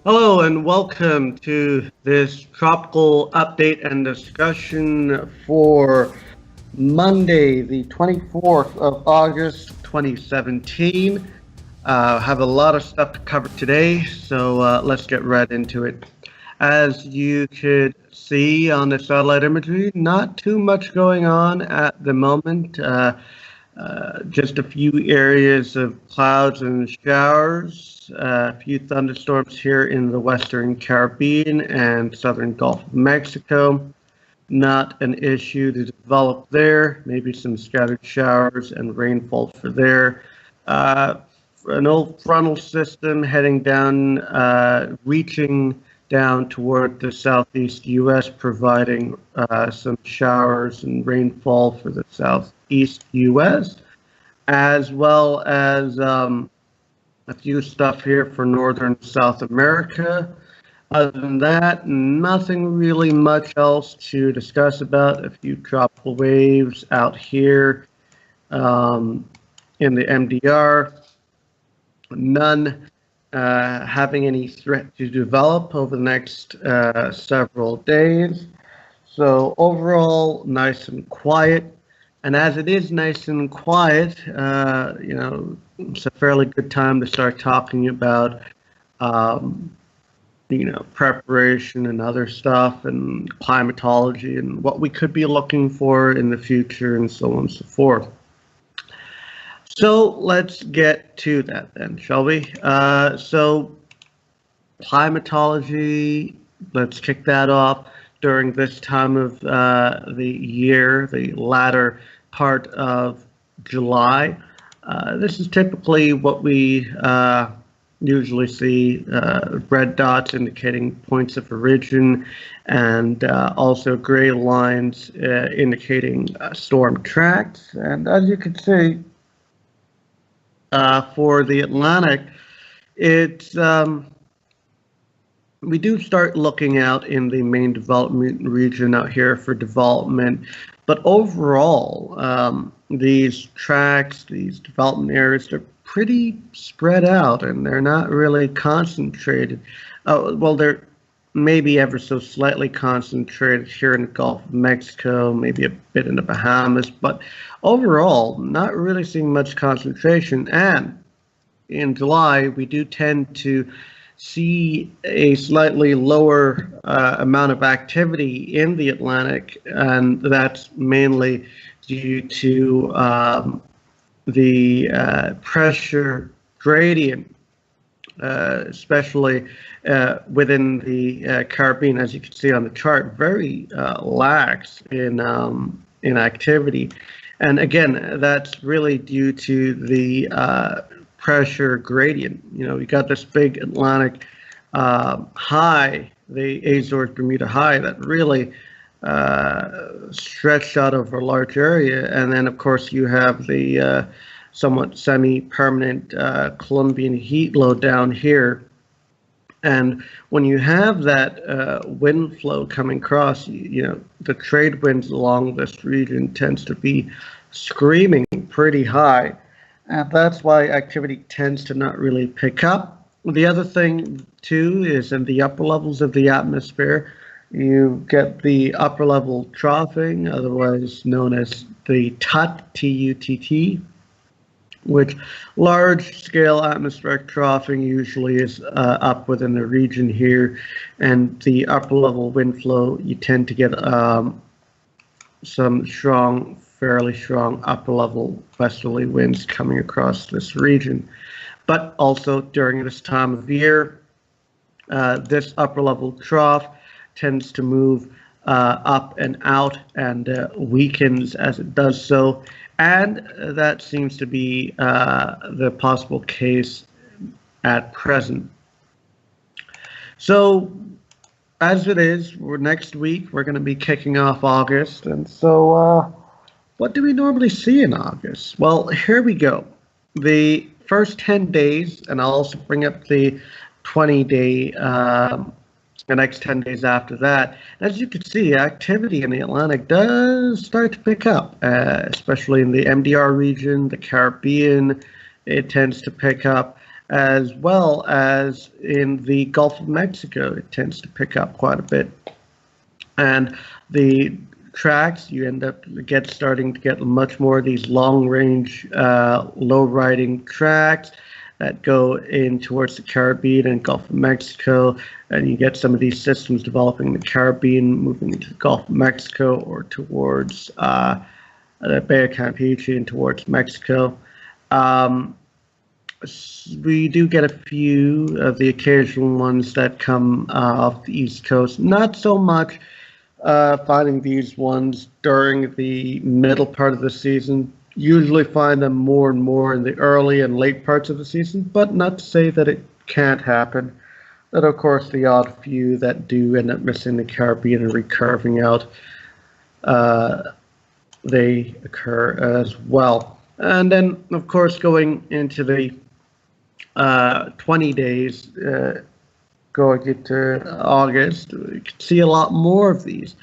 Hello and welcome to this tropical update and discussion for Monday, the 24th of August, 2017. Have a lot of stuff to cover today, so let's get right into it. As you could see on the satellite imagery, not too much going on at the moment. Just a few areas of clouds and showers, a few thunderstorms here in the western Caribbean and southern Gulf of Mexico. Not an issue to develop there. Maybe some scattered showers and rainfall for there. Uh, an old frontal system heading down, reaching down toward the southeast U.S., providing some showers and rainfall for the southeast U.S., as well as a few stuff here for northern South America. Other than that, nothing really much else to discuss about. A few tropical waves out here in the MDR. None having any threat to develop over the next several days. So overall, nice and quiet. And as it is nice and quiet, it's a fairly good time to start talking about, preparation and other stuff and climatology and what we could be looking for in the future and so on and so forth. So let's get to that then, shall we? So climatology, let's kick that off during this time of the year, the latter part of July. This is typically what we usually see, red dots indicating points of origin, and also gray lines indicating storm tracks. And as you can see, for the Atlantic, it's we do start looking out in the main development region out here for development, but overall, these tracks, these development areas, they're pretty spread out and they're not really concentrated. Well, they're maybe ever so slightly concentrated here in the Gulf of Mexico, maybe a bit in the Bahamas, but overall, not really seeing much concentration. And in July, we do tend to see a slightly lower amount of activity in the Atlantic, and that's mainly due to the pressure gradient, especially within the Caribbean, as you can see on the chart, very lax in activity. And again, that's really due to the pressure gradient. You got this big Atlantic high, the Azores Bermuda high, that really stretched out over a large area. And then, of course, you have the somewhat semi-permanent Colombian heat low down here. And when you have that wind flow coming across, the trade winds along this region tends to be screaming pretty high. And that's why activity tends to not really pick up. The other thing, too, is in the upper levels of the atmosphere, you get the upper level troughing, otherwise known as the TUTT, T-U-T-T, which large-scale atmospheric troughing usually is up within the region here. And the upper level wind flow, you tend to get some fairly strong upper level westerly winds coming across this region. But also during this time of year, this upper level trough tends to move up and out and weakens as it does so. And that seems to be the possible case at present. So as it is, next week we're going to be kicking off August. And so what do we normally see in August? Well, here we go. The first 10 days, and I'll also bring up the 20-day, the next 10 days after that. As you can see, activity in the Atlantic does start to pick up, especially in the MDR region, the Caribbean. It tends to pick up. as well as in the Gulf of Mexico. It tends to pick up quite a bit. And the tracks, you end up starting to get much more of these long-range, low-riding tracks that go in towards the Caribbean and Gulf of Mexico, and you get some of these systems developing in the Caribbean, moving into the Gulf of Mexico or towards the Bay of Campeche and towards Mexico. We do get a few of the occasional ones that come off the East Coast. Not so much finding these ones during the middle part of the season. Usually find them more and more in the early and late parts of the season, but not to say that it can't happen. But of course, the odd few that do end up missing the Caribbean and recurving out, they occur as well. And then, of course, going into the 20 days, going into August, we can see a lot more of these.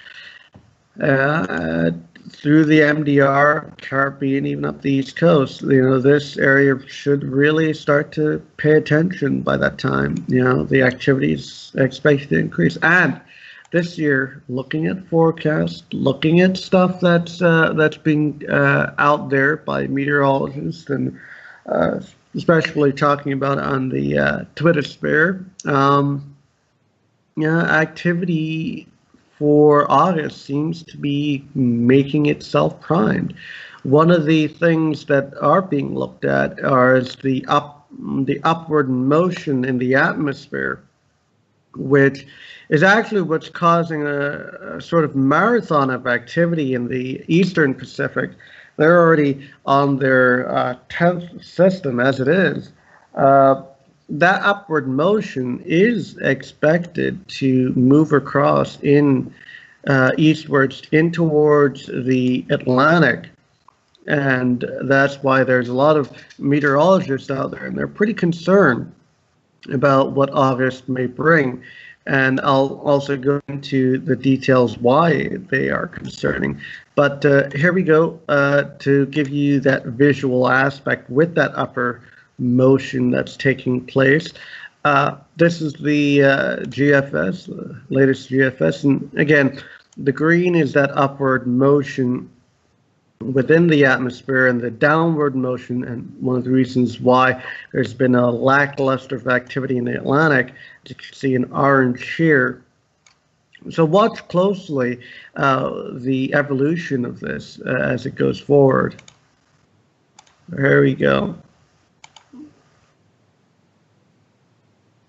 Through the MDR, Caribbean, even up the East Coast, this area should really start to pay attention by that time. The activity is expected to increase. And this year, looking at forecasts, looking at stuff that's being out there by meteorologists, and especially talking about on the Twitter sphere, activity for August seems to be making itself primed. One of the things that are being looked at is the upward motion in the atmosphere, which is actually what's causing a sort of marathon of activity in the Eastern Pacific. They're already on their 10th system as it is. That upward motion is expected to move across eastwards in towards the Atlantic. And that's why there's a lot of meteorologists out there, and they're pretty concerned about what August may bring. And I'll also go into the details why they are concerning. But here we go to give you that visual aspect with that upper motion that's taking place. This is the GFS, the latest GFS. And again, the green is that upward motion within the atmosphere, and the downward motion, and one of the reasons why there's been a lackluster of activity in the Atlantic, as you can see in orange here. So watch closely the evolution of this as it goes forward. There we go.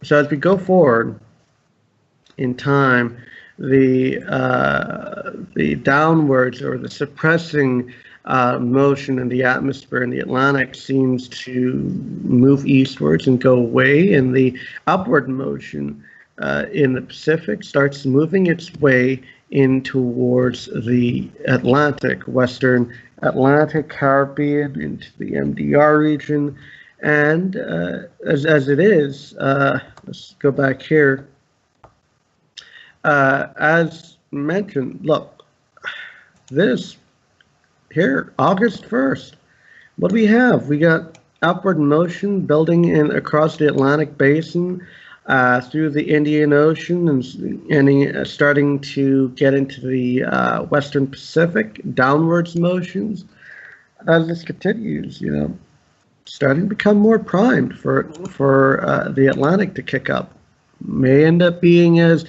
So as we go forward in time, the downwards or the suppressing motion in the atmosphere in the Atlantic seems to move eastwards and go away, and the upward motion in the Pacific starts moving its way in towards the Atlantic, Western Atlantic, Caribbean, into the MDR region. And as it is, let's go back here. As mentioned, look, this here, August 1st, what do we have? We got upward motion building in across the Atlantic basin, through the Indian Ocean, and starting to get into the Western Pacific, downwards motions. As this continues, starting to become more primed for the Atlantic to kick up. May end up being as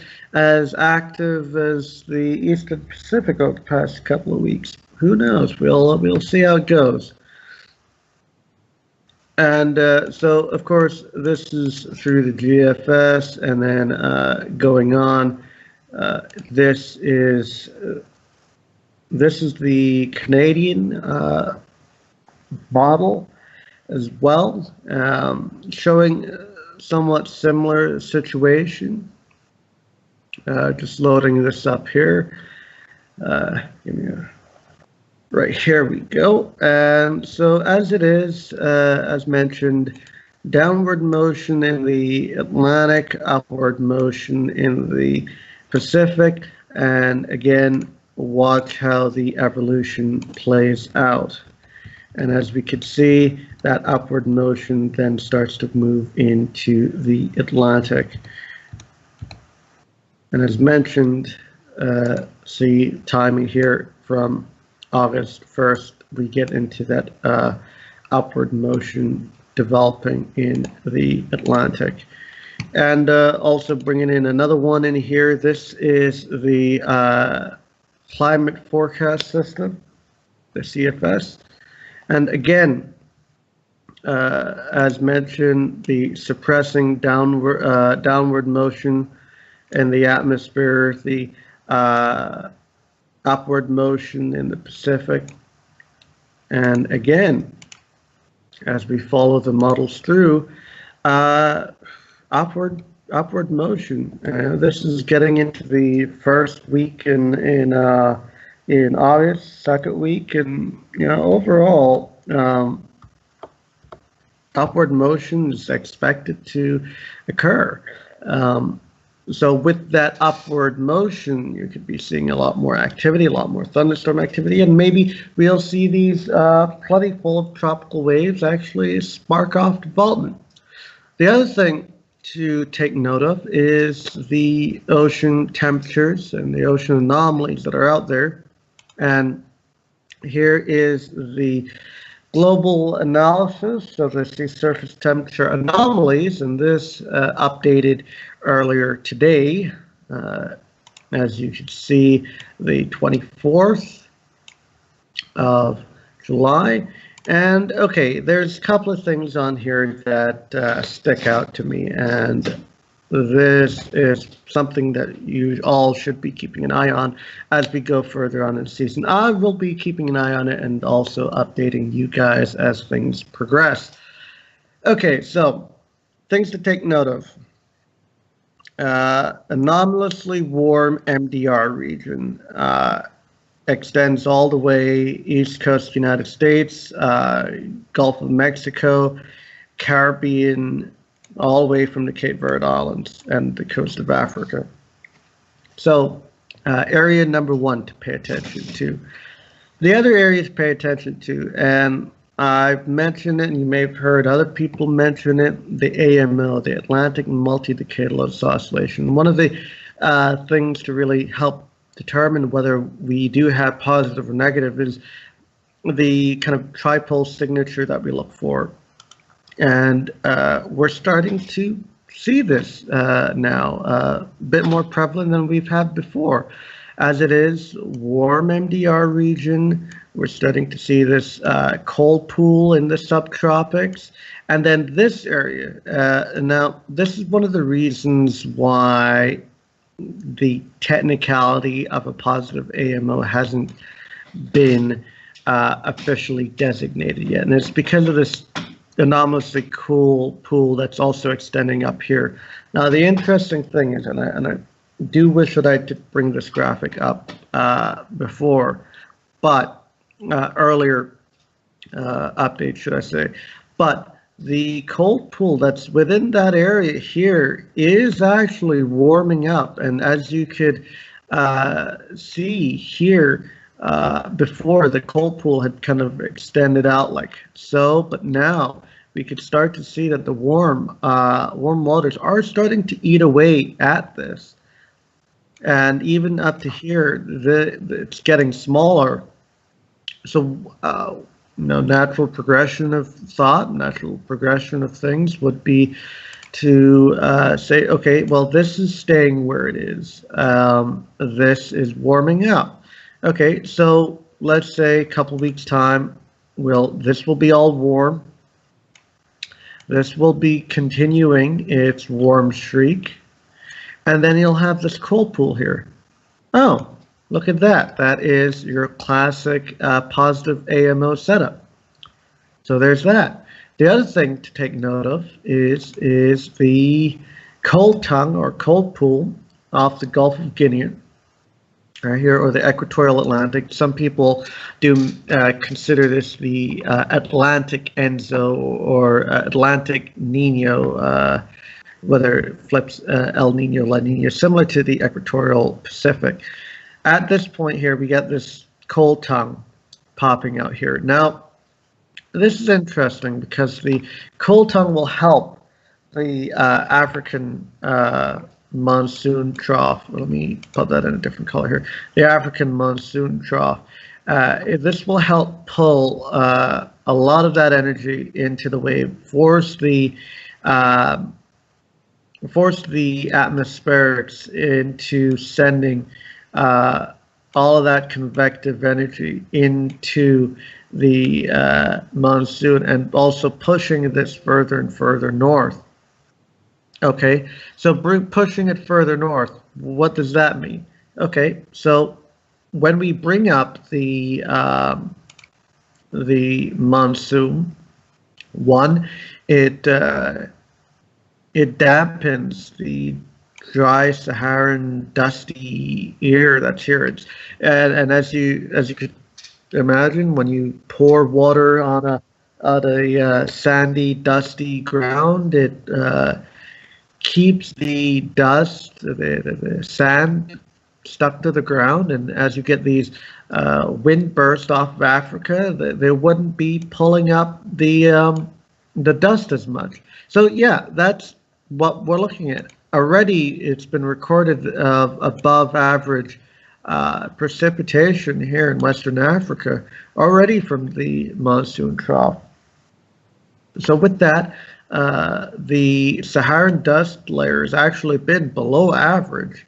active as the Eastern Pacific over the past couple of weeks. Who knows? We'll see how it goes. And so, of course, this is through the GFS, and then going on. This is the Canadian model as well, showing somewhat similar situation. Just loading this up here. Right, here we go. And so as it is, as mentioned, downward motion in the Atlantic, upward motion in the Pacific, and again, watch how the evolution plays out. And as we could see, that upward motion then starts to move into the Atlantic. And as mentioned, see timing here from August 1st, we get into that upward motion developing in the Atlantic. And also bringing in another one in here. This is the climate forecast system, the CFS. And again, as mentioned, the suppressing downward motion in the atmosphere, the upward motion in the Pacific. And again, as we follow the models through, upward motion. This is getting into the first week in August, second week, and overall, upward motion is expected to occur. So with that upward motion, you could be seeing a lot more activity, a lot more thunderstorm activity, and maybe we'll see these plentiful of tropical waves actually spark off development. The other thing to take note of is the ocean temperatures and the ocean anomalies that are out there. And here is the global analysis of the sea surface temperature anomalies, and this updated earlier today. As you can see, the 24th of July. And okay, there's a couple of things on here that stick out to me, and this is something that you all should be keeping an eye on as we go further on in the season. I will be keeping an eye on it and also updating you guys as things progress. Okay, so things to take note of. Anomalously warm MDR region extends all the way East Coast United States, Gulf of Mexico, Caribbean, all the way from the Cape Verde Islands and the coast of Africa. So area number one to pay attention to. The other area to pay attention to, and I've mentioned it and you may have heard other people mention it, the AMO, the Atlantic Multi-Decadal Oscillation. One of the things to really help determine whether we do have positive or negative is the kind of tripole signature that we look for. And we're starting to see this now, a bit more prevalent than we've had before. As it is warm MDR region, we're starting to see this cold pool in the subtropics. And then this area, now this is one of the reasons why the technicality of a positive AMO hasn't been officially designated yet. And it's because of this anomalously cool pool that's also extending up here. Now, the interesting thing is, and I do wish that I did bring this graphic up before, but earlier update, should I say, but the cold pool that's within that area here is actually warming up. And as you could see here, before, the cold pool had kind of extended out like so, but now we could start to see that the warm waters are starting to eat away at this. And even up to here, it's getting smaller. So, natural progression of thought, natural progression of things would be to say, okay, well, this is staying where it is. This is warming up. Okay, so let's say a couple weeks time, this will be all warm. This will be continuing its warm streak. And then you'll have this cold pool here. Oh, look at that. That is your classic positive AMO setup. So there's that. The other thing to take note of is the cold tongue or cold pool off the Gulf of Guinea. Right here, or the equatorial Atlantic. Some people do consider this the Atlantic Enzo or Atlantic Nino, whether it flips El Nino, La Nina, similar to the equatorial Pacific. At this point here, we get this cold tongue popping out here. Now, this is interesting because the cold tongue will help the African monsoon trough. Let me put that in a different color here. The African monsoon trough. This will help pull a lot of that energy into the wave, uh, force the atmospherics into sending all of that convective energy into the monsoon and also pushing this further and further north. Okay, so pushing it further north, what does that mean? Okay, so when we bring up the monsoon, one, it dampens the dry Saharan dusty air that's here. And as you could imagine, when you pour water on a sandy, dusty ground, it keeps the dust, the sand stuck to the ground, and as you get these wind bursts off of Africa, they wouldn't be pulling up the dust as much. So yeah, that's what we're looking at. Already, it's been recorded of above average precipitation here in Western Africa already from the monsoon trough. So with that, the Saharan dust layer has actually been below average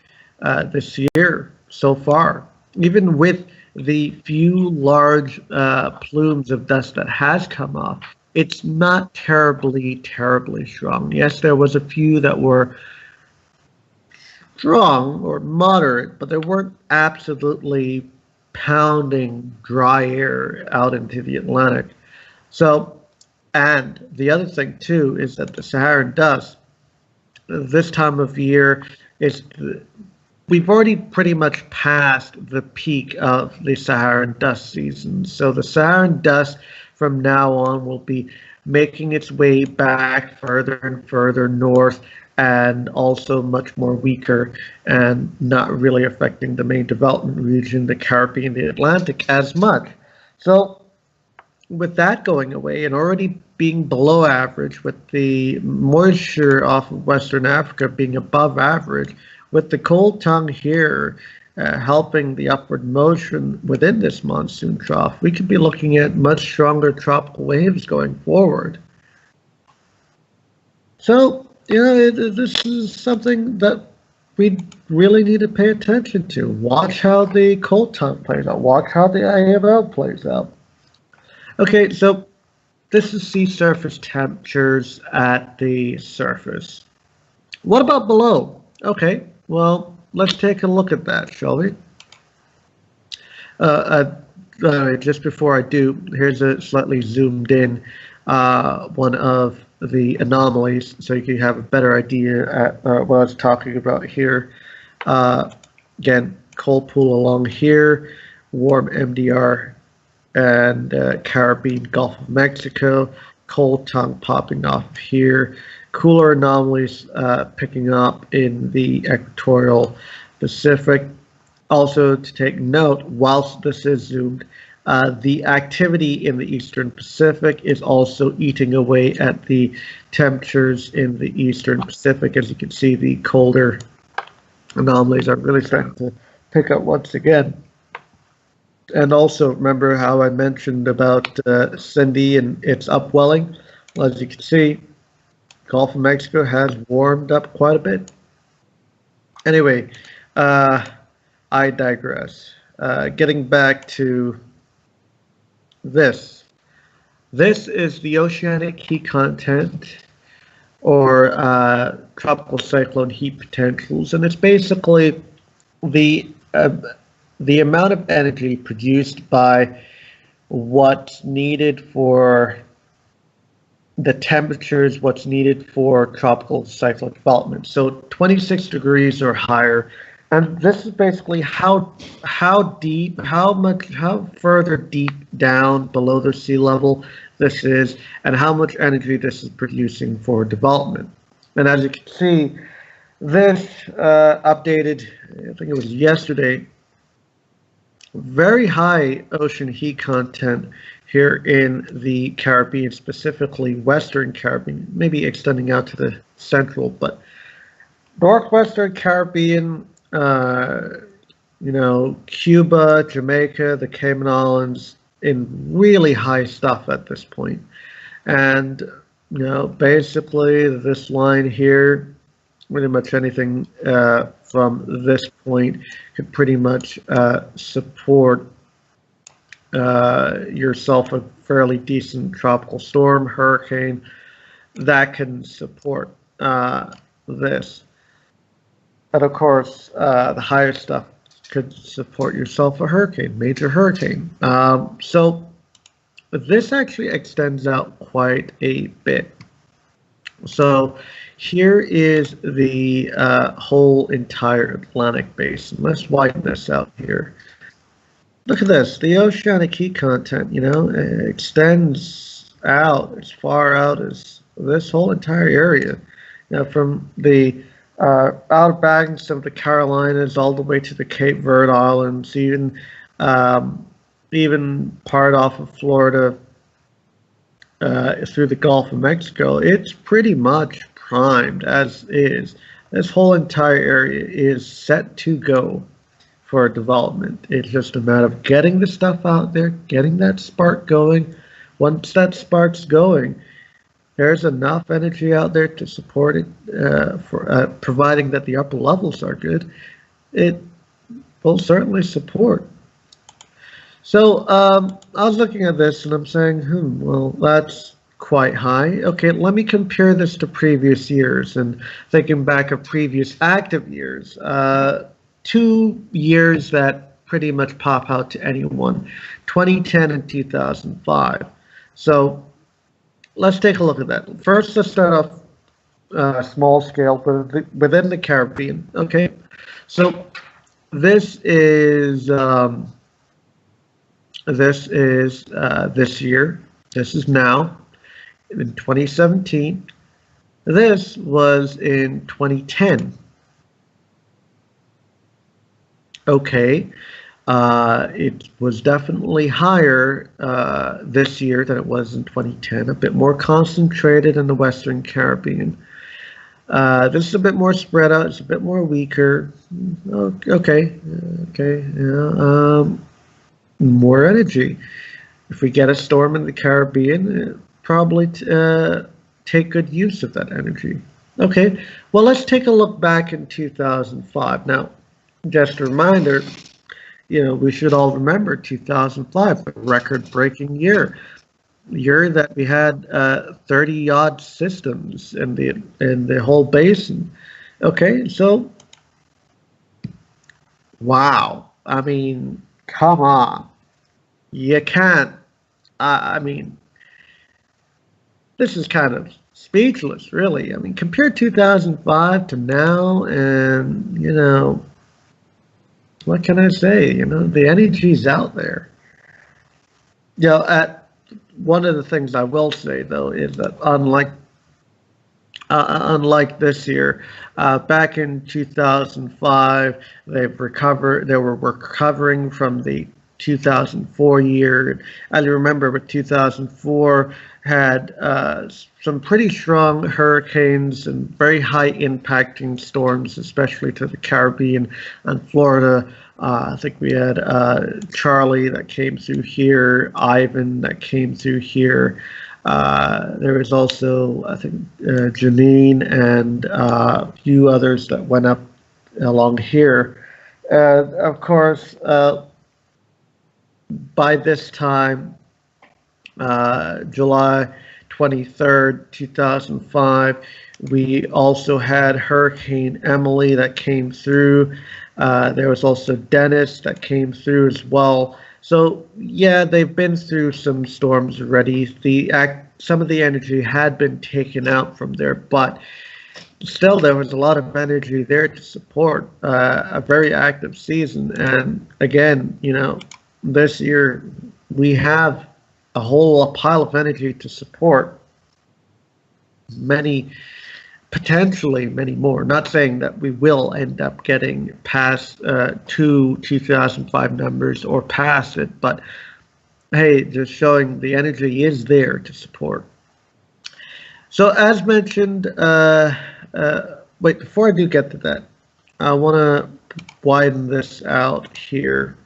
this year so far, even with the few large plumes of dust that has come off. It's not terribly strong. Yes, there was a few that were strong or moderate, but they weren't absolutely pounding dry air out into the Atlantic. So, and the other thing too is that the Saharan dust this time of year is we've already pretty much passed the peak of the Saharan dust season. So the Saharan dust from now on will be making its way back further and further north, and also much more weaker and not really affecting the main development region, the Caribbean, the Atlantic, as much. So with that going away and already being below average, with the moisture off of Western Africa being above average, with the cold tongue here helping the upward motion within this monsoon trough, we could be looking at much stronger tropical waves going forward. So, this is something that we really need to pay attention to. Watch how the cold tongue plays out. Watch how the IML plays out. Okay, so this is sea surface temperatures at the surface. What about below? Okay, well, let's take a look at that, shall we? Just before I do, here's a slightly zoomed in one of the anomalies, so you can have a better idea at what I was talking about here. Again, cold pool along here, warm MDR and Caribbean, Gulf of Mexico, cold tongue popping off here, cooler anomalies picking up in the equatorial Pacific. Also to take note, whilst this is zoomed, the activity in the Eastern Pacific is also eating away at the temperatures in the Eastern Pacific. As you can see, the colder anomalies are really starting to pick up once again. And also remember how I mentioned about Cindy and its upwelling. Well, as you can see, Gulf of Mexico has warmed up quite a bit. Anyway, I digress. Getting back to this. This is the oceanic heat content, or tropical cyclone heat potentials, and it's basically the amount of energy produced by what's needed for the temperatures, what's needed for tropical cyclone development. So 26 degrees or higher. And this is basically how further deep down below the sea level this is, and how much energy this is producing for development. And as you can see, this updated, I think it was yesterday, very high ocean heat content here in the Caribbean, specifically Western Caribbean, maybe extending out to the central, but Northwestern Caribbean, Cuba, Jamaica, the Cayman Islands, in really high stuff at this point. And, basically this line here, pretty much anything from this point could pretty much support yourself a fairly decent tropical storm, hurricane that can support this. And of course, the higher stuff could support yourself a hurricane, major hurricane. So this actually extends out quite a bit. So here is the whole entire Atlantic basin. Let's widen this out here. Look at this. The oceanic heat content, extends out as far out as this whole entire area. From the Outer Banks of the Carolinas all the way to the Cape Verde Islands, even part off of Florida through the Gulf of Mexico. It's pretty much primed as is. This whole entire area is set to go for development. It's just a matter of getting the stuff out there, getting that spark going. Once that spark's going, there's enough energy out there to support it, providing that the upper levels are good. It will certainly support. So I was looking at this and I'm saying, well, that's quite high. Okay, let me compare this to previous years and thinking back of previous active years. 2 years that pretty much pop out to anyone, 2010 and 2005. So let's take a look at that. First, let's start off small scale within the Caribbean. Okay, so this is this year. This is now in 2017. This was in 2010. Okay, it was definitely higher this year than it was in 2010, a bit more concentrated in the Western Caribbean. This is a bit more spread out, it's a bit more weaker. Okay, more energy. If we get a storm in the Caribbean, probably take good use of that energy. Okay, well, let's take a look back in 2005. Now, just a reminder, we should all remember 2005, a record-breaking year that we had 30-odd systems in the whole basin. Okay, so wow, I mean, come on, you can't. I mean, this is kind of speechless, really. I mean, compare 2005 to now, and what can I say? The energy's out there. One of the things I will say, though, is that unlike this year, back in 2005, they were recovering from the 2004 year. And remember, with 2004 had some pretty strong hurricanes and very high impacting storms, especially to the Caribbean and Florida. I think we had Charlie that came through here, Ivan that came through here. There was also, I think, Janine and a few others that went up along here. Of course, by this time, July 23rd, 2005, we also had Hurricane Emily that came through. There was also Dennis that came through as well. So yeah, they've been through some storms already. Some of the energy had been taken out from there, but still there was a lot of energy there to support a very active season. And again, this year we have a whole pile of energy to support many potentially many more. Not saying that we will end up getting past 2005 numbers or past it, but hey, just showing the energy is there to support. So as mentioned, wait, before I do get to that, I want to widen this out here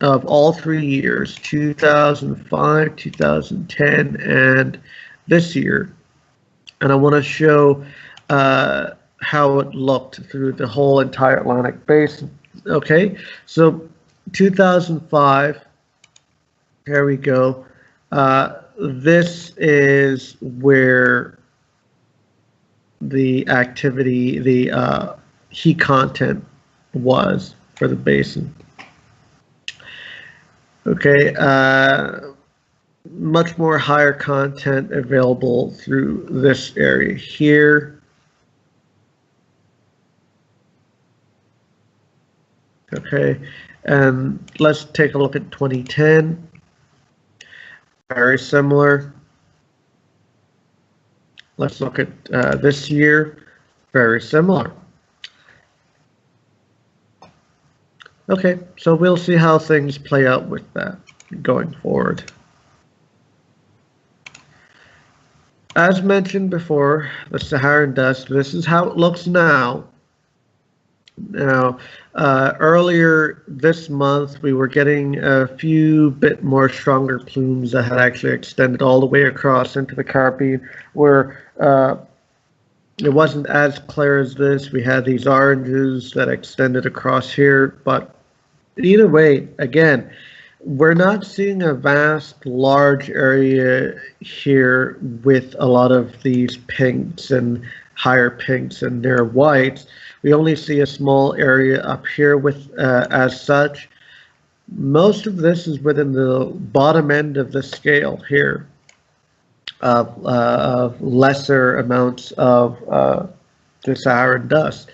of all 3 years, 2005, 2010, and this year. And I want to show how it looked through the whole entire Atlantic basin. Okay, so 2005, here we go. This is where the activity, the heat content was for the basin. Okay, much more higher content available through this area here. Okay, and let's take a look at 2010. Very similar. Let's look at this year. Very similar. Okay, so we'll see how things play out with that going forward. As mentioned before, the Saharan dust, this is how it looks now. Now, earlier this month, we were getting a few bit more stronger plumes that had actually extended all the way across into the Caribbean, where it wasn't as clear as this. We had these oranges that extended across here, but either way, again, we're not seeing a vast, large area here with a lot of these pinks and higher pinks and near whites. We only see a small area up here with, as such. Most of this is within the bottom end of the scale here of lesser amounts of the Saharan dust.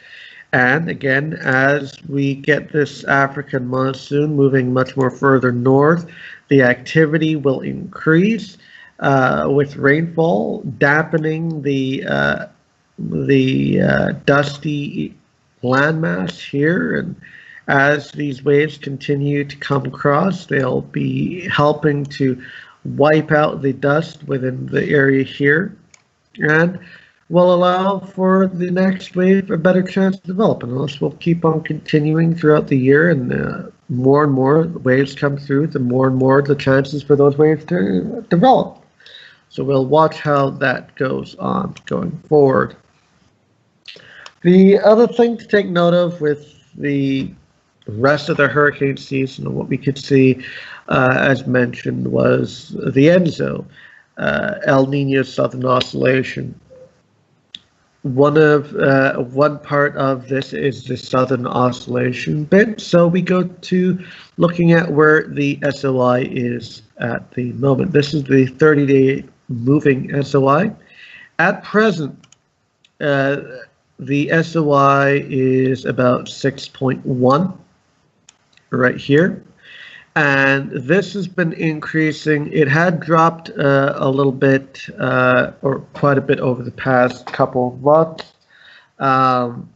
And again, as we get this African monsoon moving much more further north, the activity will increase with rainfall, dampening the dusty landmass here. And as these waves continue to come across, they'll be helping to wipe out the dust within the area here, and will allow for the next wave a better chance to develop. And this will keep on continuing throughout the year, and more and more waves come through, the more and more the chances for those waves to develop. So we'll watch how that goes on going forward. The other thing to take note of with the rest of the hurricane season, what we could see, as mentioned, was the ENSO, El Nino Southern Oscillation. One part of this is the Southern Oscillation bit. So we go to looking at where the SOI is at the moment. This is the 30-day moving SOI. At present, the SOI is about 6.1 right here. And this has been increasing. It had dropped a little bit, or quite a bit over the past couple of months. You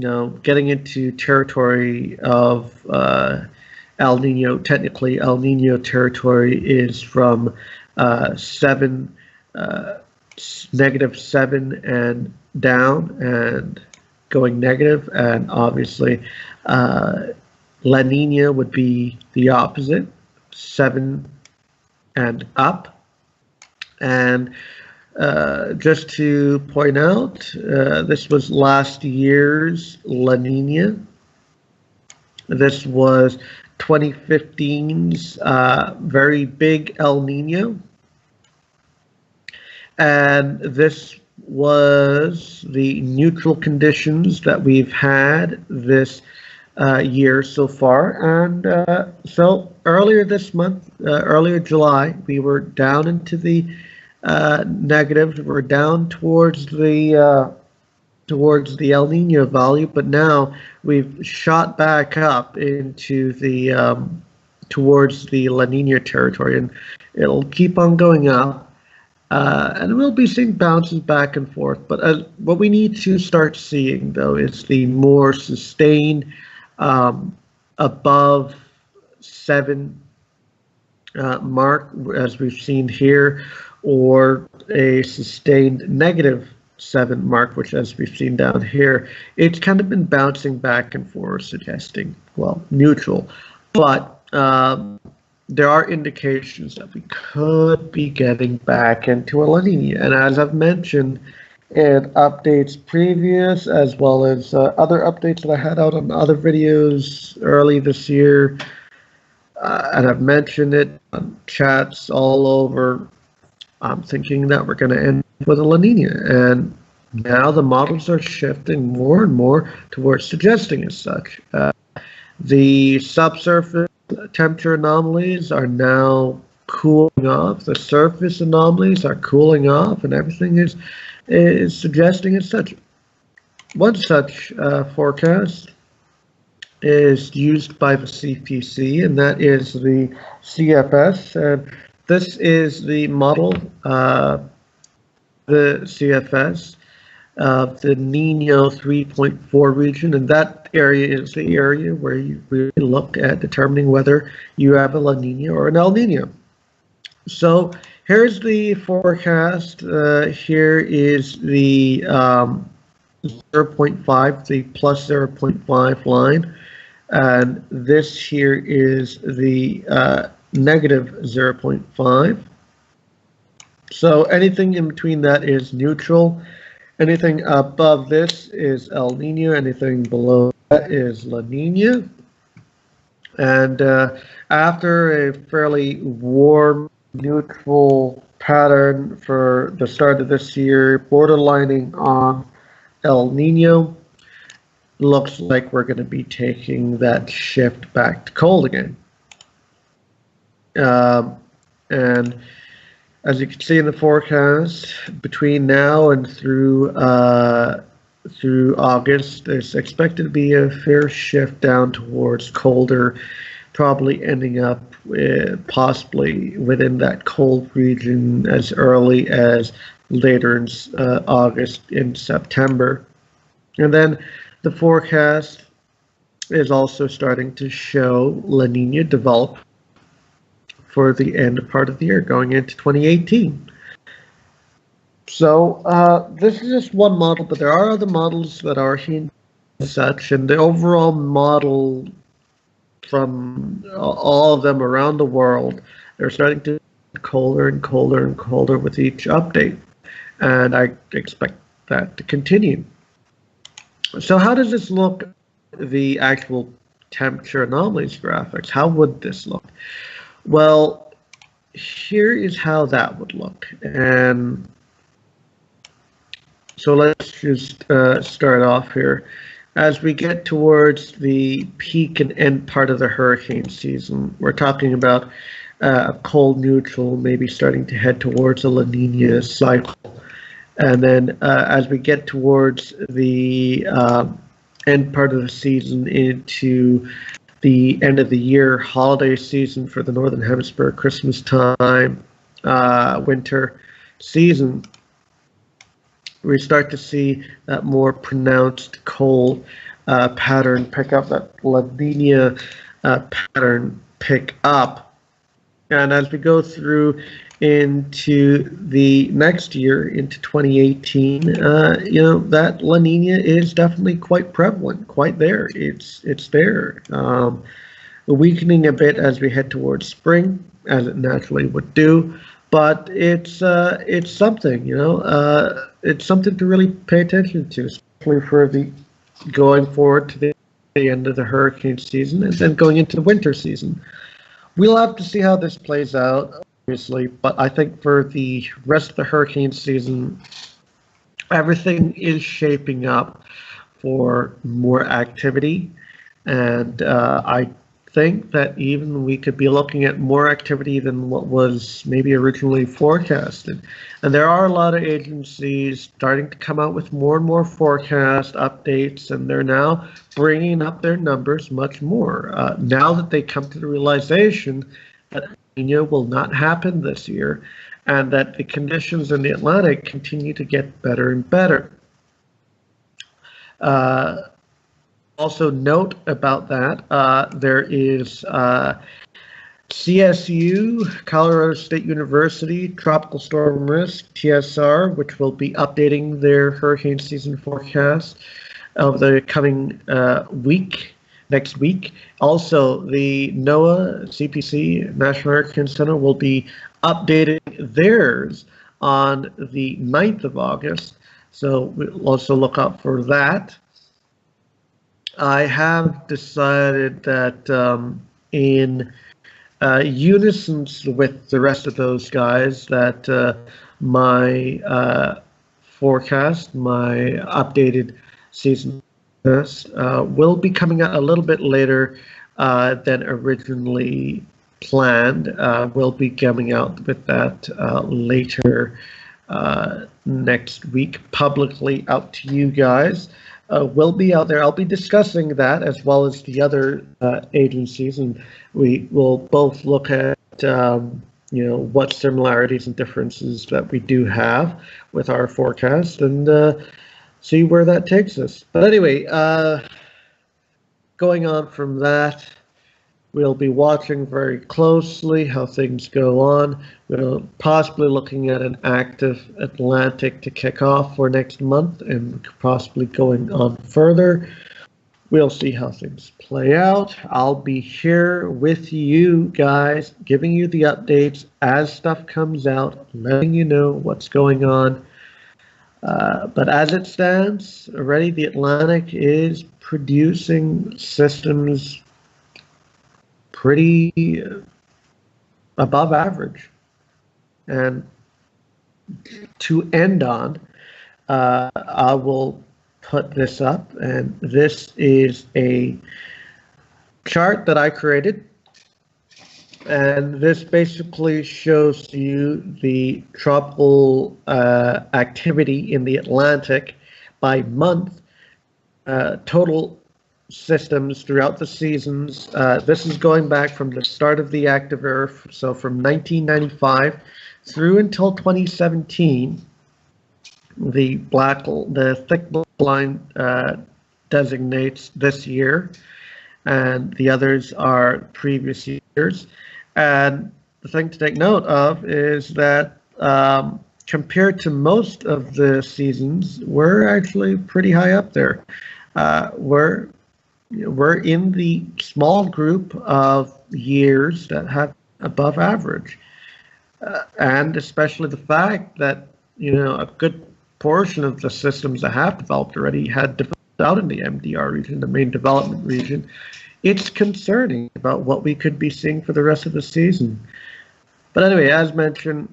know, getting into territory of El Nino. Technically, El Nino territory is from -7 and down, and going negative, and obviously La Nina would be the opposite, 7 and up. And just to point out, this was last year's La Nina. This was 2015's very big El Nino. And this was the neutral conditions that we've had this year so far. And so earlier this month, earlier July, we were down into the negatives. We're down towards the El Nino value, but now we've shot back up into the towards the La Nina territory, and it'll keep on going up. And we'll be seeing bounces back and forth. But what we need to start seeing, though, is the more sustained um, above 7 mark, as we've seen here, or a sustained -7 mark, which, as we've seen down here, it's kind of been bouncing back and forth, suggesting, well, neutral. But there are indications that we could be getting back into a La Nina. And as I've mentioned in updates previous, as well as other updates that I had out on other videos early this year, and I've mentioned it on chats all over, I'm thinking that we're going to end with a La Nina. And now the models are shifting more and more towards suggesting as such. The subsurface temperature anomalies are now cooling off. The surface anomalies are cooling off, and everything is suggesting as such. One such forecast is used by the CPC, and that is the CFS. And this is the model, the CFS, the Nino 3.4 region, and that area is the area where you really look at determining whether you have a La Nina or an El Nino. So here's the forecast. Here is the 0.5, the plus 0.5 line, and this here is the -0.5. So anything in between that is neutral. Anything above this is El Nino. Anything below that is La Nina. And after a fairly warm, neutral pattern for the start of this year, borderlining on El Nino, looks like we're going to be taking that shift back to cold again. And as you can see in the forecast, between now and through August, there's expected to be a fair shift down towards colder, probably ending up possibly within that cold region as early as later in August, in September. And then the forecast is also starting to show La Nina develop for the end part of the year, going into 2018. So this is just one model, but there are other models that are hinting such, and the overall model from all of them around the world, they're starting to get colder and colder and colder with each update, and I expect that to continue. So how does this look, the actual temperature anomalies graphics? How would this look? Well, here is how that would look. And so let's just start off here. As we get towards the peak and end part of the hurricane season, we're talking about a cold neutral, maybe starting to head towards a La Nina cycle. And then as we get towards the end part of the season into the end of the year, holiday season for the Northern Hemisphere, Christmas time, winter season, we start to see that more pronounced cold pattern pick up, that La Nina pattern pick up. And as we go through into the next year, into 2018, that La Nina is definitely quite prevalent, quite there. It's there. Weakening a bit as we head towards spring, as it naturally would do, but it's something, it's something to really pay attention to, especially for the going forward to the end of the hurricane season and then going into the winter season. We'll have to see how this plays out, obviously, but I think for the rest of the hurricane season, everything is shaping up for more activity, and I think that even we could be looking at more activity than what was maybe originally forecasted. And there are a lot of agencies starting to come out with more and more forecast updates, and they're now bringing up their numbers much more. Now that they come to the realization that Nino will not happen this year, and that the conditions in the Atlantic continue to get better and better. Also note about that, there is CSU, Colorado State University, Tropical Storm Risk, TSR, which will be updating their hurricane season forecast of the coming next week. Also, the NOAA, CPC, National Hurricane Center, will be updating theirs on the 9th of August. So we'll also look out for that. I have decided that in unison with the rest of those guys that my forecast, my updated season forecast, will be coming out a little bit later than originally planned. We'll be coming out with that later next week, publicly out to you guys. We'll be out there. I'll be discussing that as well as the other agencies, and we will both look at what similarities and differences that we do have with our forecast, and see where that takes us. But anyway, going on from that, we'll be watching very closely how things go on. We're possibly looking at an active Atlantic to kick off for next month and possibly going on further. We'll see how things play out. I'll be here with you guys, giving you the updates as stuff comes out, letting you know what's going on. But as it stands, already the Atlantic is producing systems pretty above average. And to end on, I will put this up, and this is a chart that I created, and this basically shows you the tropical activity in the Atlantic by month, total systems throughout the seasons. This is going back from the start of the active era, so from 1995 through until 2017. The thick line designates this year, and the others are previous years. And the thing to take note of is that compared to most of the seasons, we're actually pretty high up there. We're in the small group of years that have above average, and especially the fact that a good portion of the systems that have developed already had developed out in the MDR region, the main development region. It's concerning about what we could be seeing for the rest of the season. But anyway, as mentioned,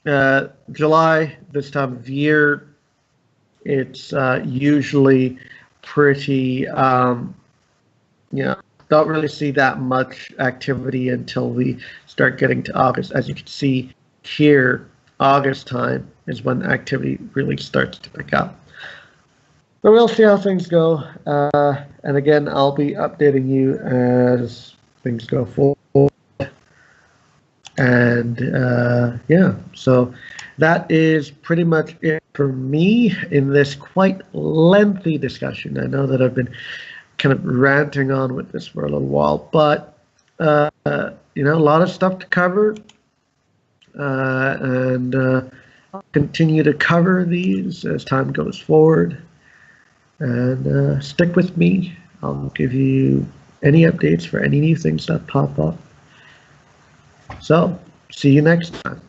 July, this time of year, it's usually pretty, don't really see that much activity until we start getting to August. As you can see here, August time is when activity really starts to pick up. But we'll see how things go. And again, I'll be updating you as things go forward. And yeah, so that is pretty much it for me in this quite lengthy discussion. I know that I've been kind of ranting on with this for a little while, but a lot of stuff to cover. And I'll continue to cover these as time goes forward. And stick with me. I'll give you any updates for any new things that pop up. So, see you next time.